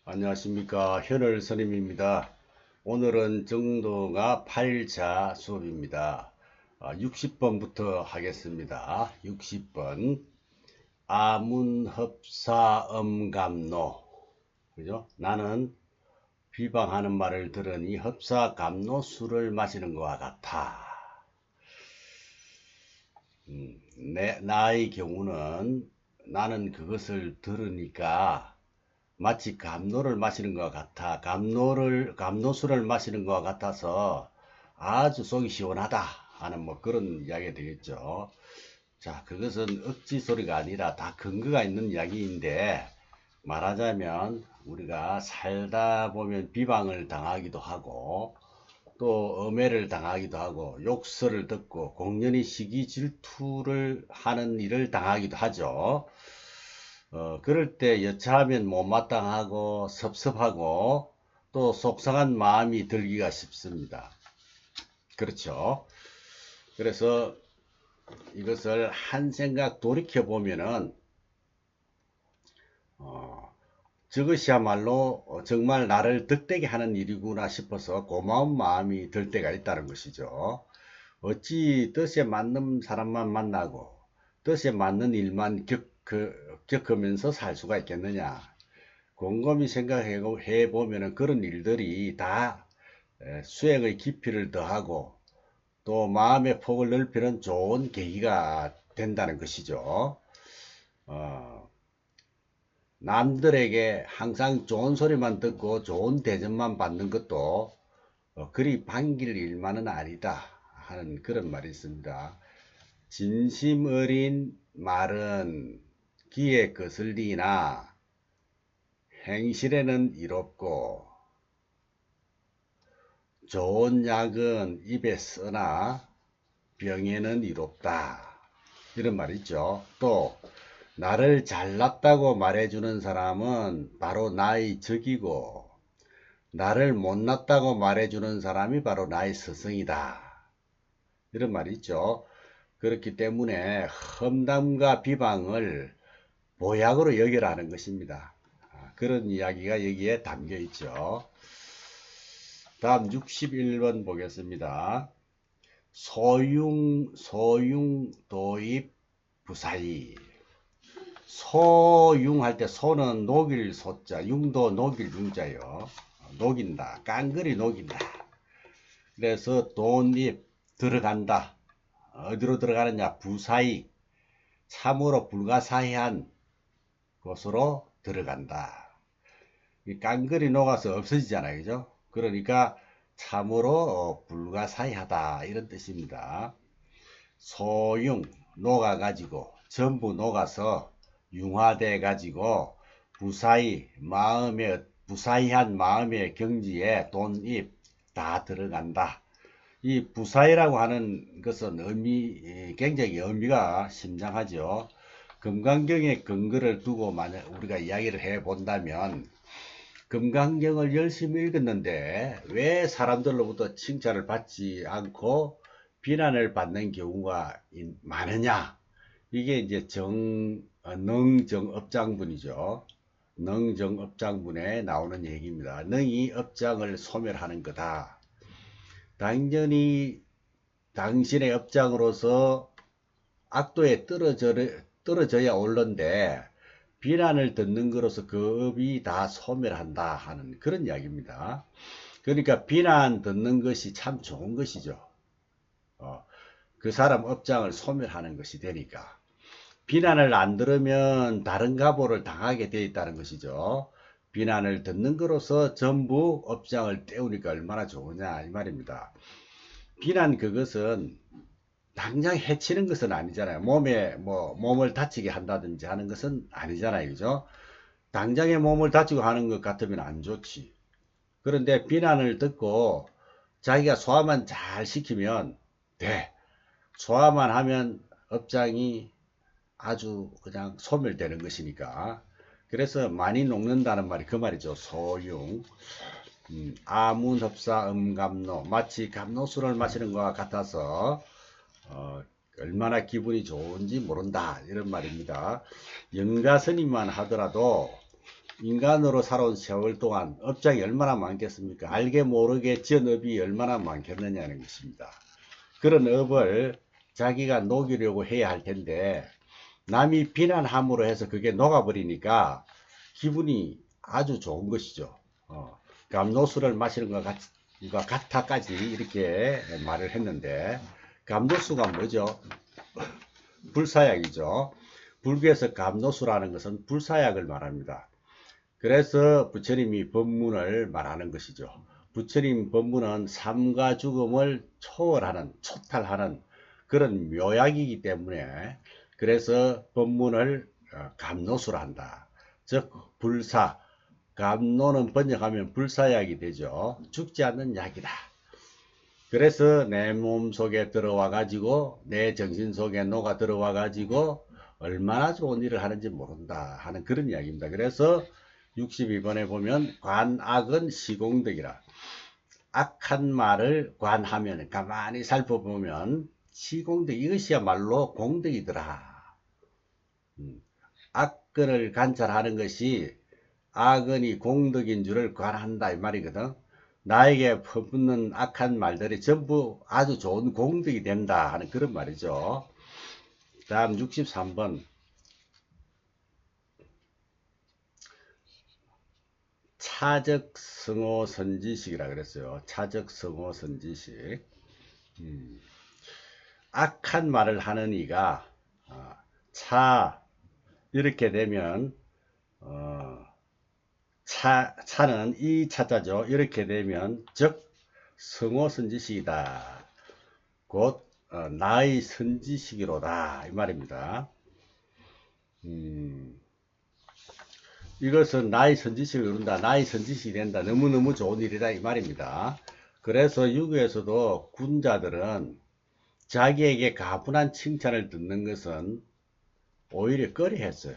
안녕하십니까. 현을 선임입니다. 오늘은 정도가 8차 수업입니다. 60번부터 하겠습니다. 60번 아문흡사음감노. 그죠? 나는 비방하는 말을 들으니 흡사감노 술을 마시는 것과 같아. 나의 경우는 나는 그것을 들으니까 마치 감로를 마시는 것 같아. 감로술을 마시는 것 같아서 아주 속이 시원하다 하는 뭐 그런 이야기가 되겠죠. 자, 그것은 억지 소리가 아니라 다 근거가 있는 이야기인데, 말하자면 우리가 살다 보면 비방을 당하기도 하고 또 엄해를 당하기도 하고 욕설을 듣고 공연히 시기 질투를 하는 일을 당하기도 하죠. 그럴 때 여차하면 못마땅하고 섭섭하고 또 속상한 마음이 들기가 쉽습니다. 그렇죠. 그래서 이것을 한 생각 돌이켜 보면은 저것이야말로 정말 나를 득되게 하는 일이구나 싶어서 고마운 마음이 들 때가 있다는 것이죠. 어찌 뜻에 맞는 사람만 만나고 뜻에 맞는 일만 겪으면서 살 수가 있겠느냐. 곰곰이 생각해 보면 그런 일들이 다 수행의 깊이를 더하고 또 마음의 폭을 넓히는 좋은 계기가 된다는 것이죠. 남들에게 항상 좋은 소리만 듣고 좋은 대접만 받는 것도 그리 반길 일만은 아니다 하는 그런 말이 있습니다. 진심 어린 말은 귀에 거슬리나 행실에는 이롭고 좋은 약은 입에 쓰나 병에는 이롭다. 이런 말이 있죠. 또 나를 잘났다고 말해주는 사람은 바로 나의 적이고 나를 못났다고 말해주는 사람이 바로 나의 스승이다. 이런 말이 있죠. 그렇기 때문에 험담과 비방을 보약으로 여기라는 것입니다. 그런 이야기가 여기에 담겨 있죠. 다음 61번 보겠습니다. 소융 도입 부사이. 소융할 때 소는 녹일 소자, 융도 녹일 융자요. 녹인다. 깡그리 녹인다. 그래서 돈입 들어간다. 어디로 들어가느냐? 부사이. 참으로 불가사의한 곳으로 들어간다. 깡그리 녹아서 없어지잖아요. 그죠? 그러니까 참으로 불가사의하다 이런 뜻입니다. 소융 녹아가지고 전부 녹아서 융화돼 가지고 부사의한 마음의 경지에 돈입 다 들어간다. 이 부사이라고 하는 것은 굉장히 의미가 심장하죠. 금강경의 근거를 두고 만약 우리가 이야기를 해 본다면, 금강경을 열심히 읽었는데 왜 사람들로부터 칭찬을 받지 않고 비난을 받는 경우가 많으냐? 이게 이제 능정업장분이죠. 능정업장분에 나오는 얘기입니다. 능이 업장을 소멸하는 거다. 당연히 당신의 업장으로서 악도에 떨어져야 옳는데 비난을 듣는 것으로서 그 업이 다 소멸한다 하는 그런 이야기입니다. 그러니까 비난 듣는 것이 참 좋은 것이죠. 그 사람 업장을 소멸하는 것이 되니까. 비난을 안 들으면 다른 가보를 당하게 되어 있다는 것이죠. 비난을 듣는 것으로서 전부 업장을 떼우니까 얼마나 좋으냐 이 말입니다. 비난 그것은 당장 해치는 것은 아니잖아요. 몸을 다치게 한다든지 하는 것은 아니잖아요. 그죠? 당장에 몸을 다치고 하는 것 같으면 안 좋지. 그런데 비난을 듣고 자기가 소화만 잘 시키면 돼. 소화만 하면 업장이 아주 그냥 소멸되는 것이니까. 그래서 많이 녹는다는 말이 그 말이죠. 소융. 아문흡사 음감노. 마치 감노술을 마시는 것과 같아서 얼마나 기분이 좋은지 모른다 이런 말입니다. 영가스님만 하더라도 인간으로 살아온 세월 동안 업장이 얼마나 많겠습니까? 알게 모르게 지은 업이 얼마나 많겠느냐는 것입니다. 그런 업을 자기가 녹이려고 해야 할 텐데 남이 비난함으로 해서 그게 녹아버리니까 기분이 아주 좋은 것이죠. 감로수를 마시는 것 같아까지 이렇게 말을 했는데, 감로수가 뭐죠? 불사약이죠. 불교에서 감로수라는 것은 불사약을 말합니다. 그래서 부처님이 법문을 말하는 것이죠. 부처님 법문은 삶과 죽음을 초월하는, 초탈하는 그런 묘약이기 때문에, 그래서 법문을 감로수라 한다. 즉 불사, 감로는 번역하면 불사약이 되죠. 죽지 않는 약이다. 그래서 내 몸 속에 들어와 가지고 내 정신 속에 녹아 들어와 가지고 얼마나 좋은 일을 하는지 모른다 하는 그런 이야기입니다. 그래서 62번에 보면 관악은 시공덕이라. 악한 말을 관하면, 가만히 살펴보면 시공덕, 이것이야말로 공덕이더라. 악근을 관찰하는 것이 악은이 공덕인 줄을 관한다 이 말이거든. 나에게 퍼붓는 악한 말들이 전부 아주 좋은 공덕이 된다 하는 그런 말이죠. 다음 63번. 차적 성호 선지식이라 그랬어요. 차적 성호 선지식. 악한 말을 하는 이가 이렇게 되면 차는 이 차자죠. 이렇게 되면 즉 성호 선지식이다. 곧 나의 선지식이로다 이 말입니다. 이것은 나의 선지식을 이룬다, 나의 선지식이 된다, 너무너무 좋은 일이다 이 말입니다. 그래서 유교에서도 군자들은 자기에게 가분한 칭찬을 듣는 것은 오히려 꺼려했어요.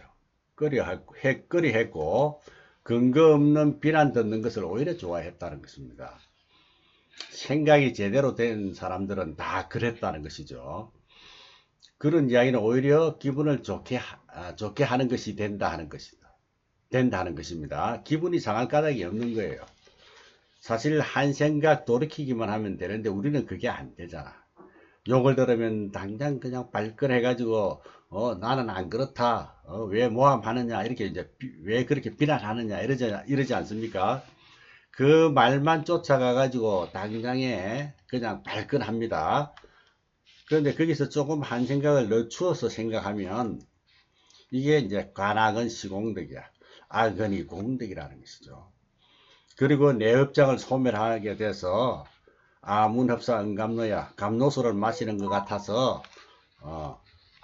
꺼려했고 근거 없는 비난 듣는 것을 오히려 좋아했다는 것입니다. 생각이 제대로 된 사람들은 다 그랬다는 것이죠. 그런 이야기는 오히려 기분을 좋게 하는 것이 된다는 것입니다. 기분이 상할 까닭이 없는 거예요. 사실 한 생각 돌이키기만 하면 되는데 우리는 그게 안 되잖아. 욕을 들으면 당장 그냥 발끈해가지고 나는 안 그렇다, 왜 모함하느냐, 이렇게 이제 왜 그렇게 비난하느냐 이러지 않습니까? 그 말만 쫓아가가지고 당장에 그냥 발끈합니다. 그런데 거기서 조금 한 생각을 늦추어서 생각하면 이게 이제 관악은 시공덕이야. 악은이 공덕이라는 것이죠. 그리고 내 업장을 소멸하게 돼서 문합사 은감로야, 감로수를 마시는 것 같아서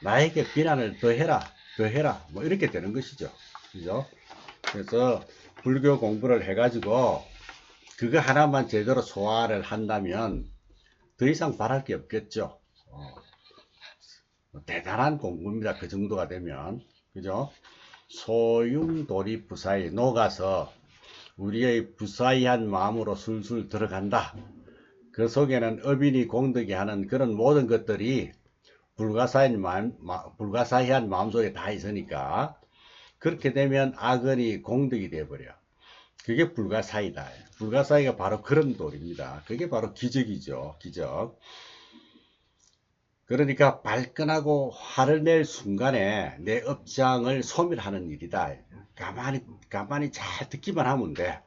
나에게 비난을 더해라 뭐 이렇게 되는 것이죠. 그죠? 그래서 불교 공부를 해가지고 그거 하나만 제대로 소화를 한다면 더 이상 바랄 게 없겠죠. 대단한 공부입니다. 그 정도가 되면. 그죠? 소융돌이 부사에 녹아서 우리의 부사이한 마음으로 술술 들어간다. 그 속에는 업인이 공덕이 하는 그런 모든 것들이 불가사의한 마음속에 다 있으니까, 그렇게 되면 악은이 공덕이 되어버려. 그게 불가사의다. 불가사의가 바로 그런 도리입니다. 그게 바로 기적이죠. 기적. 그러니까 발끈하고 화를 낼 순간에 내 업장을 소멸하는 일이다. 가만히 잘 듣기만 하면 돼.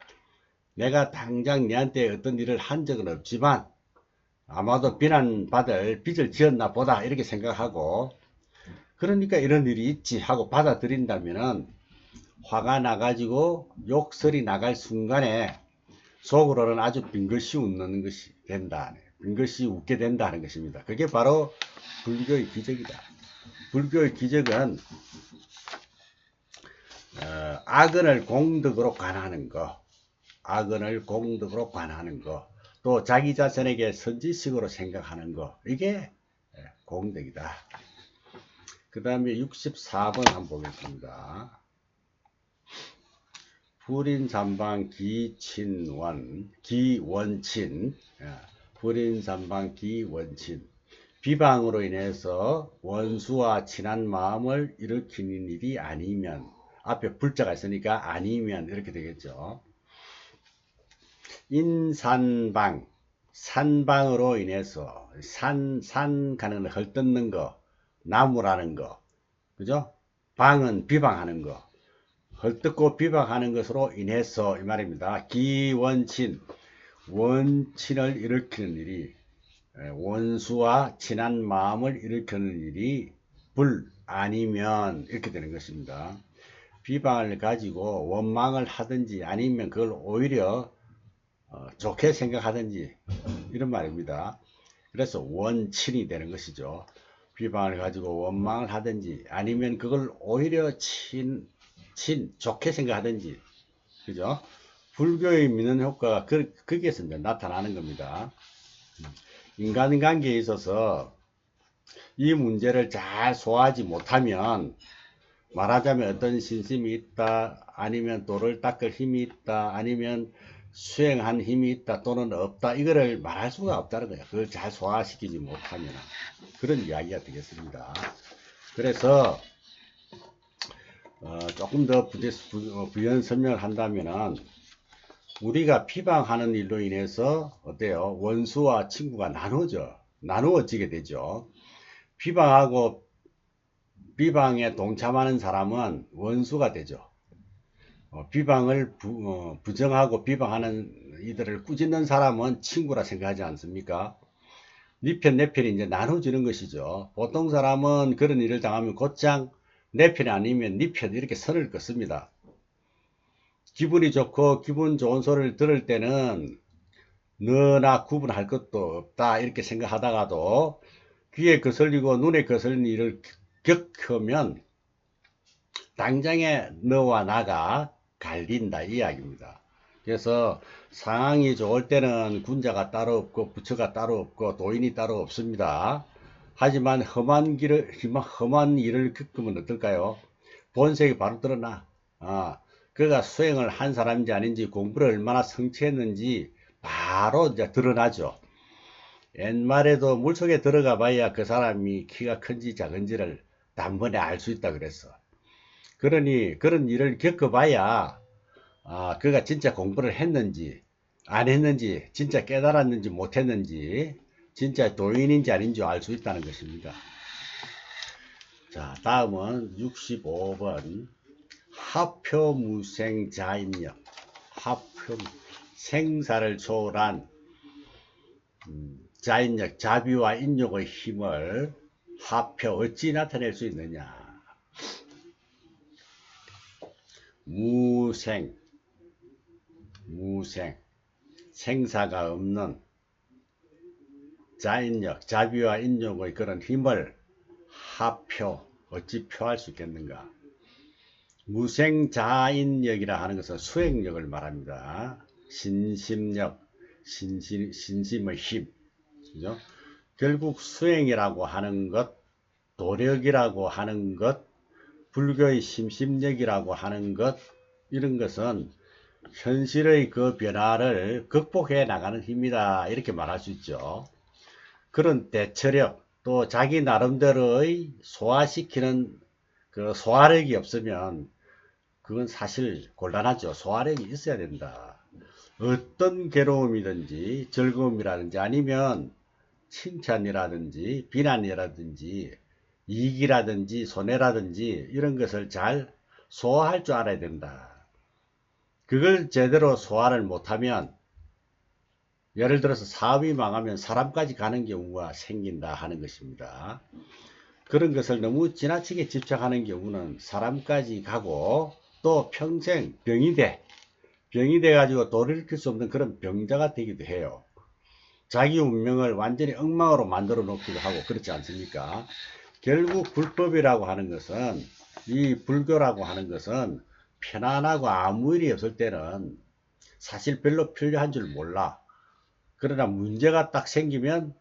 내가 당장 내한테 어떤 일을 한 적은 없지만 아마도 비난받을 빚을 지었나 보다 이렇게 생각하고, 그러니까 이런 일이 있지 하고 받아들인다면은 화가 나가지고 욕설이 나갈 순간에 속으로는 아주 빙글씨 웃는 것이 된다. 빙글씨 웃게 된다는 것입니다. 그게 바로 불교의 기적이다. 불교의 기적은 악은을 공덕으로 관하는 거, 또 자기 자신에게 선지식으로 생각하는 거, 이게 공덕이다. 그 다음에 64번 한번 보겠습니다. 불인삼방 기원친, 불인삼방 기원친. 비방으로 인해서 원수와 친한 마음을 일으키는 일이 아니면, 앞에 불자가 있으니까 아니면 이렇게 되겠죠. 인산방, 산방으로 인해서 산 가는 거, 헐뜯는 거, 나무라는 거, 그죠? 방은 비방하는 거, 헐뜯고 비방하는 것으로 인해서 이 말입니다. 기원친, 원친을 일으키는 일이, 원수와 친한 마음을 일으키는 일이 불 아니면 이렇게 되는 것입니다. 비방을 가지고 원망을 하든지 아니면 그걸 오히려 좋게 생각하든지 이런 말입니다. 그래서 원친이 되는 것이죠. 비방을 가지고 원망을 하든지 아니면 그걸 오히려 좋게 생각하든지, 그죠? 불교의 믿는 효과가 거기에서 이제 나타나는 겁니다. 인간관계에 있어서 이 문제를 잘 소화하지 못하면, 말하자면 어떤 신심이 있다, 아니면 돌을 닦을 힘이 있다, 아니면 수행한 힘이 있다 또는 없다, 이거를 말할 수가 없다는 거예요. 그걸 잘 소화시키지 못하면 그런 이야기가 되겠습니다. 그래서 조금 더 부연 설명을 한다면은, 우리가 비방하는 일로 인해서 어때요? 원수와 친구가 나누어지게 되죠. 비방에 동참하는 사람은 원수가 되죠. 비방을 부정하고 비방하는 이들을 꾸짖는 사람은 친구라 생각하지 않습니까? 네 편, 내 편이 이제 나눠지는 것이죠. 보통 사람은 그런 일을 당하면 곧장 내 편이 아니면 네 편, 이렇게 선을 긋습니다. 기분이 좋고 기분 좋은 소리를 들을 때는 너나 구분할 것도 없다 이렇게 생각하다가도 귀에 거슬리고 눈에 거슬리는 일을 겪으면 당장에 너와 나가 갈린다 이 이야기입니다. 그래서 상황이 좋을 때는 군자가 따로 없고 부처가 따로 없고 도인이 따로 없습니다. 하지만 험한 일을 겪으면 어떨까요? 본색이 바로 드러나. 그가 수행을 한 사람인지 아닌지, 공부를 얼마나 성취했는지 바로 이제 드러나죠. 옛말에도 물속에 들어가 봐야 그 사람이 키가 큰지 작은지를 단번에 알 수 있다 그랬어. 그러니 그런 일을 겪어봐야 그가 진짜 공부를 했는지 안 했는지, 진짜 깨달았는지 못했는지, 진짜 도인인지 아닌지 알 수 있다는 것입니다. 자, 다음은 65번 하표무생자인력. 생사를 초월한 자인력, 자비와 인욕의 힘을 하표 어찌 나타낼 수 있느냐. 무생, 생사가 없는 자인력, 자비와 인욕의 그런 힘을 어찌 표할 수 있겠는가. 무생자인력이라 하는 것은 수행력을 말합니다. 신심력, 신심의 힘, 그죠? 결국 수행이라고 하는 것, 도력이라고 하는 것, 불교의 심심력이라고 하는 것, 이런 것은 현실의 그 변화를 극복해 나가는 힘이다 이렇게 말할 수 있죠. 그런 대처력, 또 자기 나름대로의 소화시키는 그 소화력이 없으면 그건 사실 곤란하죠. 소화력이 있어야 된다. 어떤 괴로움이든지 즐거움이라든지 아니면 칭찬이라든지 비난이라든지 이익이라든지 손해라든지 이런 것을 잘 소화할 줄 알아야 된다. 그걸 제대로 소화를 못하면, 예를 들어서 사업이 망하면 사람까지 가는 경우가 생긴다 하는 것입니다. 그런 것을 너무 지나치게 집착하는 경우는 사람까지 가고 또 평생 병이 돼 가지고 돌이킬 수 없는 그런 병자가 되기도 해요. 자기 운명을 완전히 엉망으로 만들어 놓기도 하고 그렇지 않습니까? 결국 불법이라고 하는 것은, 이 불교라고 하는 것은 편안하고 아무 일이 없을 때는 사실 별로 필요한 줄 몰라. 그러나 문제가 딱 생기면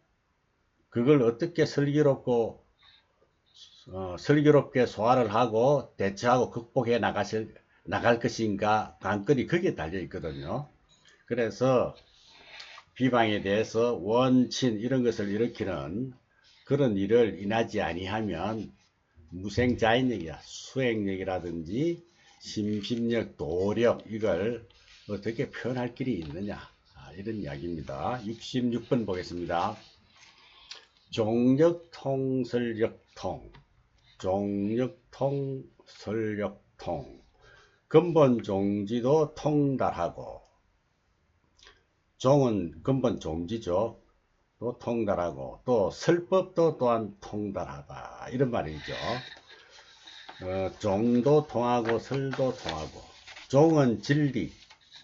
그걸 어떻게 슬기롭게 소화를 하고 대처하고 극복해 나갈 것인가, 관건이 거기에 달려 있거든요. 그래서 비방에 대해서 원친 이런 것을 일으키는 그런 일을 인하지 아니하면 무생자인력이야, 수행력이라든지 심심력, 도력 이걸 어떻게 표현할 길이 있느냐, 이런 이야기입니다. 66번 보겠습니다. 종력통, 설력통, 종력통, 설력통. 근본 종지도 통달하고, 종은 근본 종지죠. 또 통달하고, 또 설법도 또한 통달하다, 이런 말이죠. 종도 통하고 설도 통하고, 종은 진리,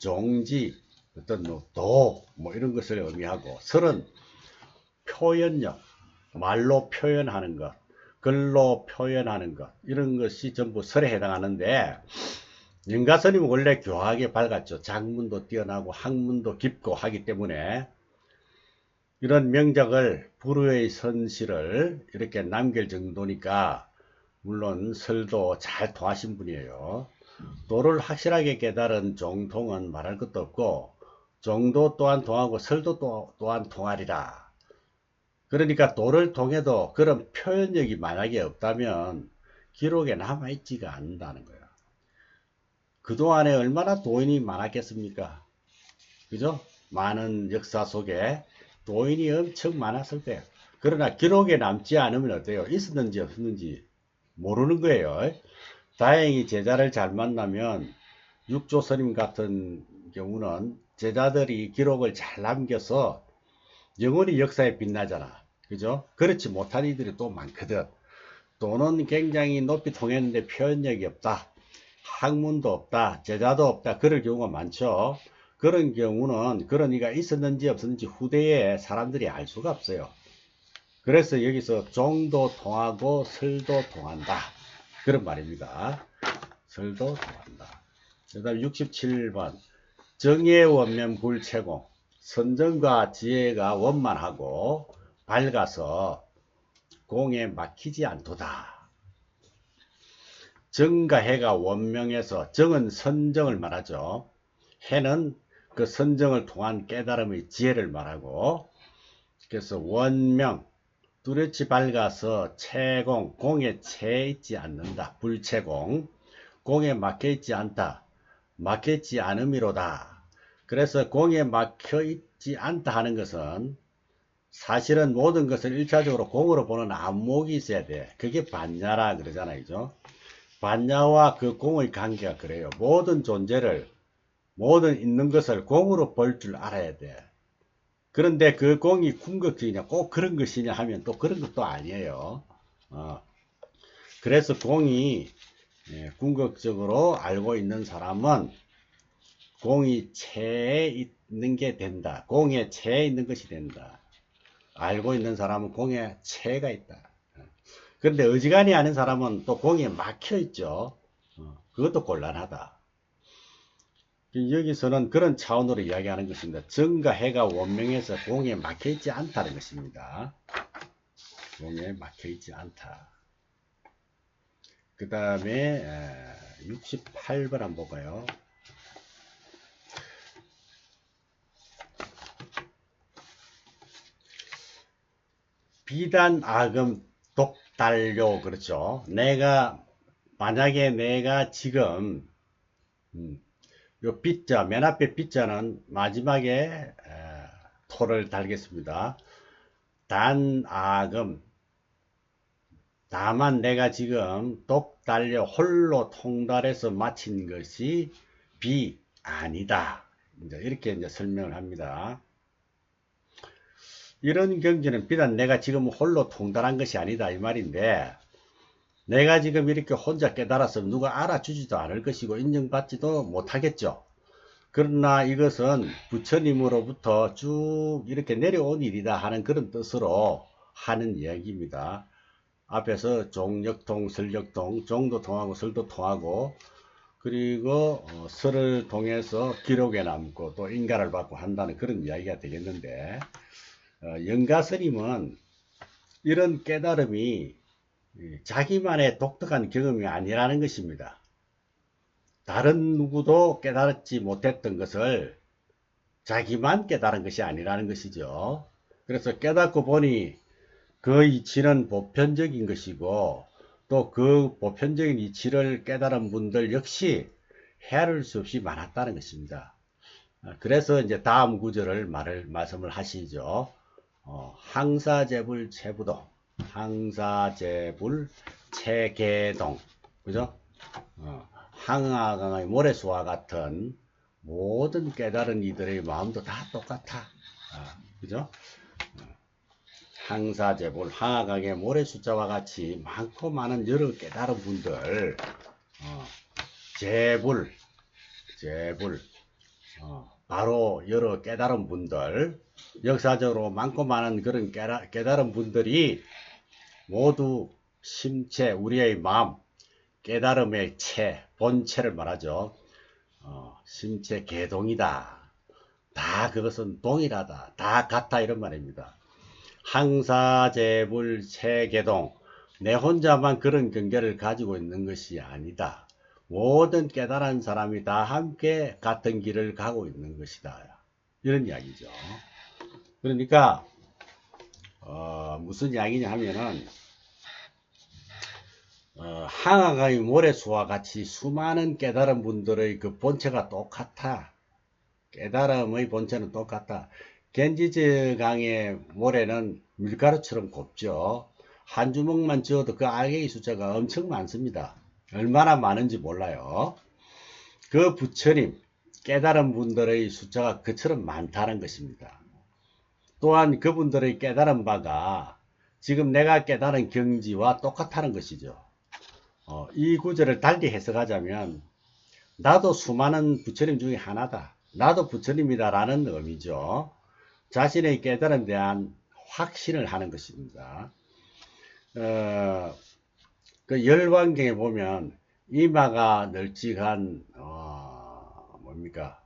종지, 어떤 도, 이런 것을 의미하고, 설은 표현력, 말로 표현하는 것, 글로 표현하는 것, 이런 것이 전부 설에 해당하는데, 연가스님은 원래 교학에 밝았죠. 작문도 뛰어나고 학문도 깊고 하기 때문에 이런 명작을 불후의 선시를 이렇게 남길 정도니까 물론 설도 잘 통하신 분이에요. 도를 확실하게 깨달은 종통은 말할 것도 없고, 종도 또한 통하고 설도 또한 통하리라. 그러니까 도를 통해도 그런 표현력이 만약에 없다면 기록에 남아있지가 않는다는 거예요. 그동안에 얼마나 도인이 많았겠습니까? 그죠? 많은 역사 속에 도인이 엄청 많았을 거예요. 그러나 기록에 남지 않으면 어때요? 있었는지 없었는지 모르는 거예요. 다행히 제자를 잘 만나면 육조 스님 같은 경우는 제자들이 기록을 잘 남겨서 영원히 역사에 빛나잖아. 그죠? 그렇지 못한 이들이 또 많거든. 또는 굉장히 높이 통했는데 표현력이 없다. 학문도 없다. 제자도 없다. 그럴 경우가 많죠. 그런 경우는 그런 이가 있었는지 없었는지 후대에 사람들이 알 수가 없어요. 그래서 여기서 종도 통하고 설도 통한다. 그런 말입니다. 설도 통한다. 그 다음 67번. 정의 원면 불체공. 선정과 지혜가 원만하고 밝아서 공에 막히지 않도다. 정과 해가 원명해서, 정은 선정을 말하죠. 해는 그 선정을 통한 깨달음의 지혜를 말하고, 그래서 원명, 뚜렷이 밝아서 채공, 공에 채 있지 않는다. 불채공, 공에 막혀 있지 않다. 막혀 있지 않음이로다. 그래서 공에 막혀 있지 않다 하는 것은 사실은 모든 것을 1차적으로 공으로 보는 안목이 있어야 돼. 그게 반야라 그러잖아요. 그죠? 반야와 그 공의 관계가 그래요. 모든 존재를, 모든 있는 것을 공으로 볼 줄 알아야 돼. 그런데 그 공이 궁극적이냐, 꼭 그런 것이냐 하면 또 그런 것도 아니에요. 그래서 공이 궁극적으로 알고 있는 사람은 공이 체에 있는 게 된다. 공에 체에 있는 것이 된다. 알고 있는 사람은 공에 체가 있다. 그런데 어지간히 아는 사람은 또 공에 막혀 있죠. 그것도 곤란하다. 여기서는 그런 차원으로 이야기하는 것입니다. 정과 해가 원명해서 공에 막혀 있지 않다는 것입니다. 공에 막혀 있지 않다. 그 다음에 68번 한번 볼까요? 비단 악음 독달료, 그렇죠. 만약에 내가 지금 요 빗자, 맨 앞에 빗자는 마지막에 토를 달겠습니다. 단악음, 다만 내가 지금 독달려 홀로 통달해서 마친 것이 아니다. 이렇게 이제 설명을 합니다. 이런 경지는 비단 내가 지금 홀로 통달한 것이 아니다 이 말인데, 내가 지금 이렇게 혼자 깨달았으면 누가 알아주지도 않을 것이고 인정받지도 못하겠죠. 그러나 이것은 부처님으로부터 쭉 이렇게 내려온 일이다 하는 그런 뜻으로 하는 이야기입니다. 앞에서 종력통, 설력통, 종도 통하고 설도 통하고, 그리고 설을 통해서 기록에 남고 또 인가를 받고 한다는 그런 이야기가 되겠는데, 영가스님은 이런 깨달음이 자기만의 독특한 경험이 아니라는 것입니다. 다른 누구도 깨달지 못했던 것을 자기만 깨달은 것이 아니라는 것이죠. 그래서 깨닫고 보니 그 이치는 보편적인 것이고 또 그 보편적인 이치를 깨달은 분들 역시 헤아릴 수 없이 많았다는 것입니다. 그래서 이제 다음 구절을 말씀을 하시죠. 항사재불 체부동, 항사재불 체계동, 그죠? 항하강의 모래수와 같은 모든 깨달은 이들의 마음도 다 똑같아. 그죠? 항사재불, 항하강의 모래숫자와 같이 많고 많은 여러 깨달은 분들, 재불, 바로 여러 깨달은 분들, 역사적으로 많고 많은 그런 깨달은 분들이 모두 심체, 우리의 마음, 깨달음의 본체를 말하죠. 심체 개동이다. 다 그것은 동일하다. 다 같다. 이런 말입니다. 항사재불 체개동. 내 혼자만 그런 경계를 가지고 있는 것이 아니다. 모든 깨달은 사람이 다 함께 같은 길을 가고 있는 것이다. 이런 이야기죠. 그러니까 무슨 이야기냐 하면은 항하강의 모래수와 같이 수많은 깨달은 분들의 그 본체가 똑같아. 깨달음의 본체는 똑같다. 겐지즈 강의 모래는 밀가루처럼 곱죠. 한 주먹만 쥐어도 그 알갱이 숫자가 엄청 많습니다. 얼마나 많은지 몰라요. 그 부처님, 깨달은 분들의 숫자가 그처럼 많다는 것입니다. 또한 그분들의 깨달은 바가 지금 내가 깨달은 경지와 똑같다는 것이죠. 이 구절을 달리 해석하자면 나도 수많은 부처님 중에 하나다. 나도 부처님이다 라는 의미죠. 자신의 깨달음에 대한 확신을 하는 것입니다. 그 열왕경에 보면 이마가 널찍한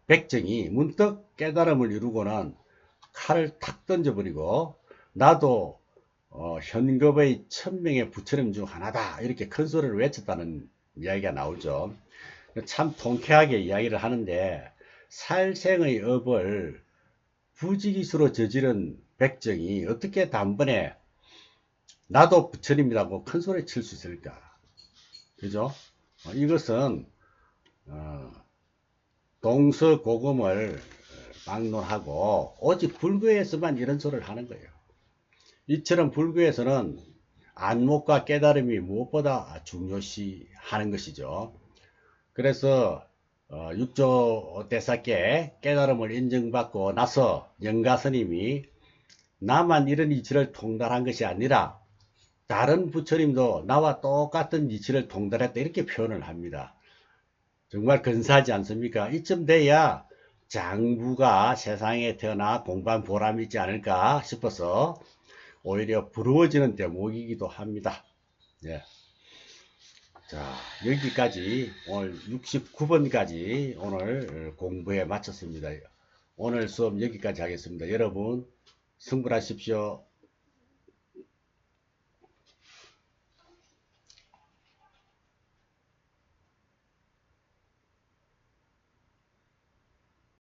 백정이 문득 깨달음을 이루고는 칼을 탁 던져버리고 나도 현급의 1000명의 부처님 중 하나다 이렇게 큰 소리를 외쳤다는 이야기가 나오죠. 참 통쾌하게 이야기를 하는데 살생의 업을 부지기수로 저지른 백정이 어떻게 단번에 나도 부처님이라고 큰 소리 칠 수 있을까? 그죠? 이것은 동서고금을 막론하고 오직 불교에서만 이런 소리를 하는 거예요. 이처럼 불교에서는 안목과 깨달음이 무엇보다 중요시 하는 것이죠. 그래서 육조 대사께 깨달음을 인정받고 나서 영가스님이 나만 이런 이치를 통달한 것이 아니라 다른 부처님도 나와 똑같은 이치를 통달했다 이렇게 표현을 합니다. 정말 근사하지 않습니까? 이쯤 돼야 장부가 세상에 태어나 공부한 보람이 있지 않을까 싶어서 오히려 부러워지는 대목이기도 합니다. 예. 자, 여기까지 오늘 69번까지 오늘 공부해 마쳤습니다. 오늘 수업 여기까지 하겠습니다. 여러분 승부하십시오.